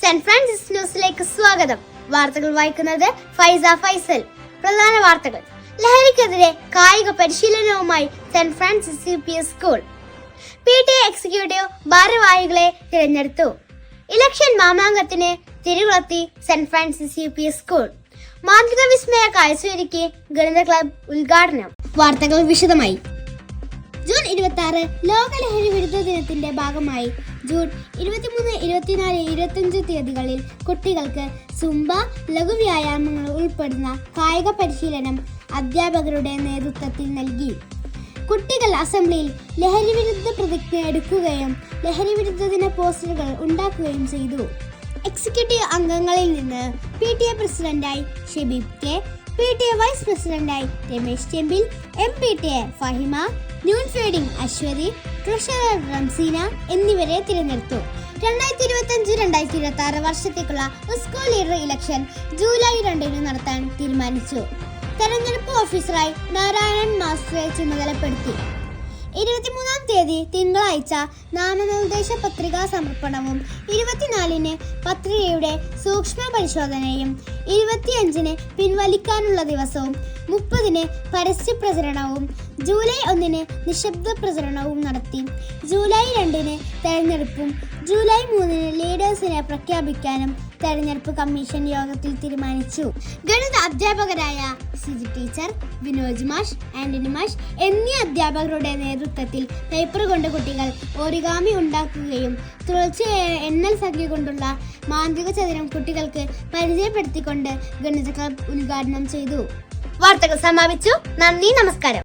Saint Francis ന്യൂസിലേക്ക് സ്വാഗതം. വാർത്തകൾ വായിക്കുന്നത് ഫൈസ ഫൈസൽ. പ്രധാന വാർത്തകൾ. ലഹരിക്കെതിരെ കായിക പരിശീലനവുമായി Saint Francis CPS school. PTA executive ഭാരവാഹികളെ തിരഞ്ഞെടുത്തു. ഇലക്ഷൻ മാമാങ്കത്തിന് തിരികൊളുത്തി സെന്റ് ഫ്രാൻസിസ് CPS സ്കൂൾ. മാന്ത്രിക വിസ്മയ കാഴ്ചയൊരുക്കി ഗണിത ക്ലബ് ഉദ്ഘാടനം. വാർത്തകൾ വിശദമായി. ജൂൺ 26 ലോക ലഹരി വിരുദ്ധ ദിനത്തിന്റെ ഭാഗമായി ജൂൺ 23, 24, 25 തീയതികളിൽ കുട്ടികൾക്ക് സുംബ, ലഘുവ്യായാമങ്ങൾ ഉൾപ്പെടുന്ന കായിക പരിശീലനം അധ്യാപകരുടെ നേതൃത്വത്തിൽ നൽകി. കുട്ടികൾ അസംബ്ലിയിൽ ലഹരി വിരുദ്ധ പ്രതിജ്ഞ എടുക്കുകയും ലഹരി വിരുദ്ധ ദിന പോസ്റ്ററുകൾ ഉണ്ടാക്കുകയും ചെയ്തു. എക്സിക്യൂട്ടീവ് അംഗങ്ങളിൽ നിന്ന് PTA പ്രസിഡന്റായി ഷെബീബ് K, PTA വൈസ് പ്രസിഡന്റായി Ramesh Chempil, MPTA Fahima, noon feeding Aswathy, treasurer Ramseena എന്നിവരെ തിരഞ്ഞെടുത്തു. 2025-2026 വർഷത്തേക്കുള്ള സ്കൂൾ ലീഡർ ഇലക്ഷൻ ജൂലൈ 2 നടത്താൻ തീരുമാനിച്ചു. തെരഞ്ഞെടുപ്പ് ഓഫീസറായി നാരായണൻ മാസ്റ്ററെ ചുമതലപ്പെടുത്തി. 23-ാം തീയതി തിങ്കളാഴ്ച നാമനിർദ്ദേശ പത്രികാ സമർപ്പണവും 24-ന് പത്രികയുടെ സൂക്ഷ്മ പരിശോധനയും 25-ന് പിൻവലിക്കാനുള്ള ദിവസവും 30-ന് പരസ്യ പ്രചരണവും ജൂലൈ 1-ന് നിശബ്ദ പ്രചരണവും നടത്തി. ജൂലൈ 2-ന് തെരഞ്ഞെടുപ്പും ജൂലൈ 3-ന് ലീഡേഴ്സിനെ പ്രഖ്യാപിക്കാനും തെരഞ്ഞെടുപ്പ് കമ്മീഷൻ യോഗത്തിൽ തീരുമാനിച്ചു. ഗണിത അധ്യാപകരായ സിജി ടീച്ചർ, വിനോജ് മാഷ്, ആന്റണി മാഷ് എന്നീ അധ്യാപകരുടെ നേതൃത്വത്തിൽ പേപ്പർ കൊണ്ട് കുട്ടികൾ ഓറിഗാമി ഉണ്ടാക്കുകയും തുടർച്ചയായ എണ്ണൽ സംഖ്യ കൊണ്ടുള്ള മാന്ത്രിക ചതുരം കുട്ടികൾക്ക് പരിചയപ്പെടുത്തിക്കൊണ്ട് ഗണിത ക്ലബ് ഉദ്ഘാടനം ചെയ്തു. വാർത്തകൾ സമാപിച്ചു. നന്ദി, നമസ്കാരം.